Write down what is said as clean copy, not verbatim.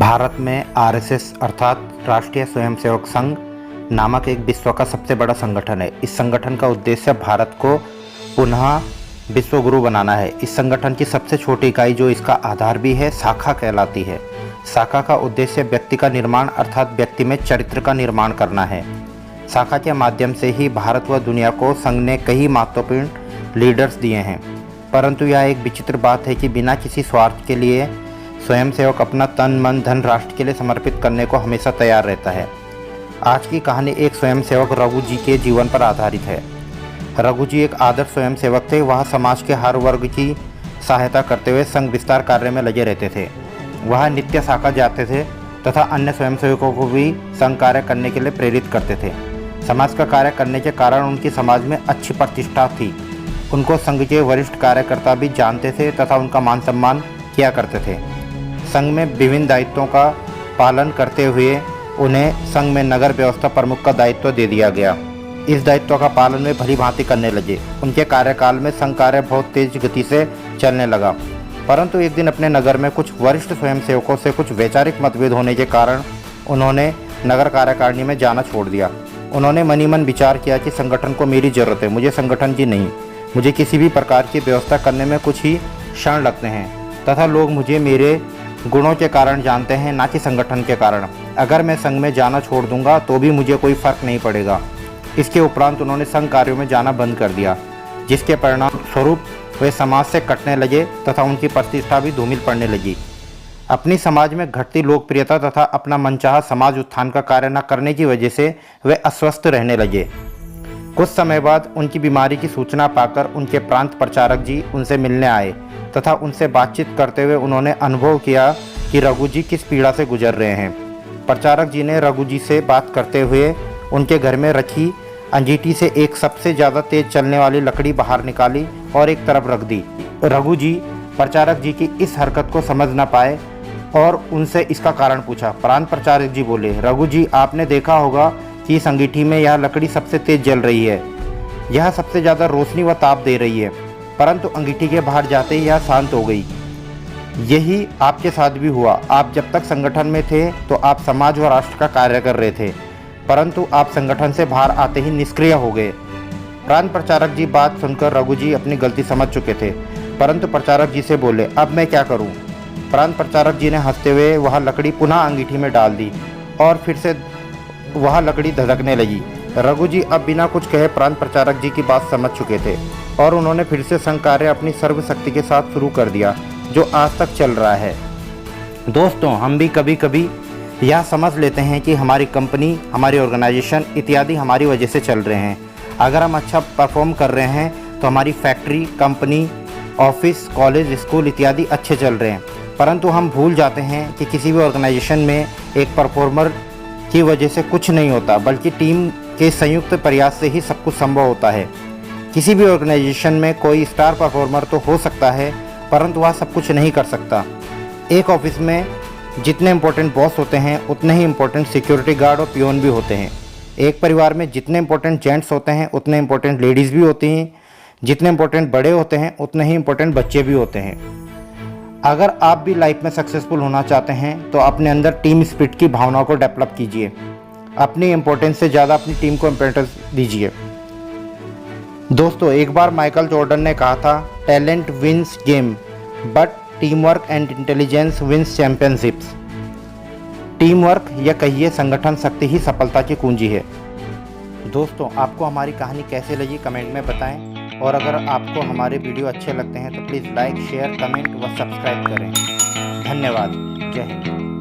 भारत में आरएसएस अर्थात राष्ट्रीय स्वयंसेवक संघ नामक एक विश्व का सबसे बड़ा संगठन है। इस संगठन का उद्देश्य भारत को पुनः विश्व गुरु बनाना है। इस संगठन की सबसे छोटी इकाई जो इसका आधार भी है, शाखा कहलाती है। शाखा का उद्देश्य व्यक्ति का निर्माण अर्थात व्यक्ति में चरित्र का निर्माण करना है। शाखा के माध्यम से ही भारत व दुनिया को संघ ने कई महत्वपूर्ण लीडर्स दिए हैं, परंतु यह एक विचित्र बात है कि बिना किसी स्वार्थ के लिए स्वयंसेवक अपना तन मन धन राष्ट्र के लिए समर्पित करने को हमेशा तैयार रहता है। आज की कहानी एक स्वयंसेवक रघु जी के जीवन पर आधारित है। रघु जी एक आदर्श स्वयंसेवक थे। वह समाज के हर वर्ग की सहायता करते हुए संघ विस्तार कार्य में लगे रहते थे। वह नित्य शाखा जाते थे तथा अन्य स्वयंसेवकों को भी संघ कार्य करने के लिए प्रेरित करते थे। समाज का कार्य करने के कारण उनकी समाज में अच्छी प्रतिष्ठा थी। उनको संघ के वरिष्ठ कार्यकर्ता भी जानते थे तथा उनका मान सम्मान किया करते थे। संघ में विभिन्न दायित्वों का पालन करते हुए उन्हें संघ में नगर व्यवस्था प्रमुख का दायित्व दे दिया गया। इस दायित्व का पालन वे भली भांति करने लगे। उनके कार्यकाल में संघ कार्य बहुत तेज गति से चलने लगा, परंतु एक दिन अपने नगर में कुछ वरिष्ठ स्वयंसेवकों से कुछ वैचारिक मतभेद होने के कारण उन्होंने नगर कार्यकारिणी में जाना छोड़ दिया। उन्होंने मन ही मन विचार किया कि संगठन को मेरी ज़रूरत है, मुझे संगठन की नहीं। मुझे किसी भी प्रकार की व्यवस्था करने में कुछ ही क्षण लगते हैं तथा लोग मुझे मेरे गुणों के कारण जानते हैं, ना कि संगठन के कारण। अगर मैं संघ में जाना छोड़ दूंगा तो भी मुझे कोई फर्क नहीं पड़ेगा। इसके उपरांत उन्होंने संघ कार्यों में जाना बंद कर दिया, जिसके परिणाम स्वरूप वे समाज से कटने लगे तथा उनकी प्रतिष्ठा भी धूमिल पड़ने लगी। अपनी समाज में घटती लोकप्रियता तथा अपना मनचाहा समाज उत्थान का कार्य न करने की वजह से वे अस्वस्थ रहने लगे। कुछ समय बाद उनकी बीमारी की सूचना पाकर उनके प्रांत प्रचारक जी उनसे मिलने आए तथा उनसे बातचीत करते हुए उन्होंने अनुभव किया कि रघु जी किस पीड़ा से गुजर रहे हैं। प्रचारक जी ने रघु जी से बात करते हुए उनके घर में रखी अंगीठी से एक सबसे ज़्यादा तेज चलने वाली लकड़ी बाहर निकाली और एक तरफ रख दी। रघु जी प्रचारक जी की इस हरकत को समझ न पाए और उनसे इसका कारण पूछा। प्रांत प्रचारक जी बोले, रघु जी, आपने देखा होगा कि इस अंगीठी में यह लकड़ी सबसे तेज जल रही है। यह सबसे ज़्यादा रोशनी व ताप दे रही है, परंतु अंगीठी के बाहर जाते ही यह शांत हो गई। यही आपके साथ भी हुआ। आप जब तक संगठन में थे तो आप समाज व राष्ट्र का कार्य कर रहे थे, परंतु आप संगठन से बाहर आते ही निष्क्रिय हो गए। प्रांत प्रचारक जी बात सुनकर रघु जी अपनी गलती समझ चुके थे, परंतु प्रचारक जी से बोले, अब मैं क्या करूं? प्रांत प्रचारक जी ने हंसते हुए वह लकड़ी पुनः अंगीठी में डाल दी और फिर से वह लकड़ी धधकने लगी। रघु जी अब बिना कुछ कहे प्रांत प्रचारक जी की बात समझ चुके थे और उन्होंने फिर से संघ कार्य अपनी सर्वशक्ति के साथ शुरू कर दिया, जो आज तक चल रहा है। दोस्तों, हम भी कभी कभी यह समझ लेते हैं कि हमारी कंपनी, हमारी ऑर्गेनाइजेशन इत्यादि हमारी वजह से चल रहे हैं। अगर हम अच्छा परफॉर्म कर रहे हैं तो हमारी factory, company, office, college, school इत्यादि अच्छे चल रहे हैं, परंतु हम भूल जाते हैं कि किसी भी ऑर्गेनाइजेशन में एक परफॉर्मर की वजह से कुछ नहीं होता, बल्कि टीम के संयुक्त प्रयास से ही सब कुछ संभव होता है। किसी भी ऑर्गेनाइजेशन में कोई स्टार परफॉर्मर तो हो सकता है, परंतु वह सब कुछ नहीं कर सकता। एक ऑफिस में जितने इम्पोर्टेंट बॉस होते हैं उतने ही इम्पोर्टेंट सिक्योरिटी गार्ड और पियोन भी होते हैं। एक परिवार में जितने इम्पोर्टेंट जेंट्स होते हैं उतने इम्पोर्टेंट लेडीज़ भी होती हैं। जितने इम्पोर्टेंट बड़े होते हैं उतने ही इम्पोर्टेंट बच्चे भी होते हैं। अगर आप भी लाइफ में सक्सेसफुल होना चाहते हैं तो अपने अंदर टीम स्पिरिट की भावनाओं को डेवलप कीजिए। अपनी इम्पोर्टेंस से ज़्यादा अपनी टीम को इम्पोर्टेंस दीजिए। दोस्तों, एक बार माइकल जॉर्डन ने कहा था, talent wins game but team work and intelligence wins championships. Team work या कहिए संगठन शक्ति ही सफलता की कुंजी है। दोस्तों, आपको हमारी कहानी कैसे लगी कमेंट में बताएं, और अगर आपको हमारे वीडियो अच्छे लगते हैं तो प्लीज़ लाइक, शेयर, कमेंट व सब्सक्राइब करें। धन्यवाद। जय हिंद।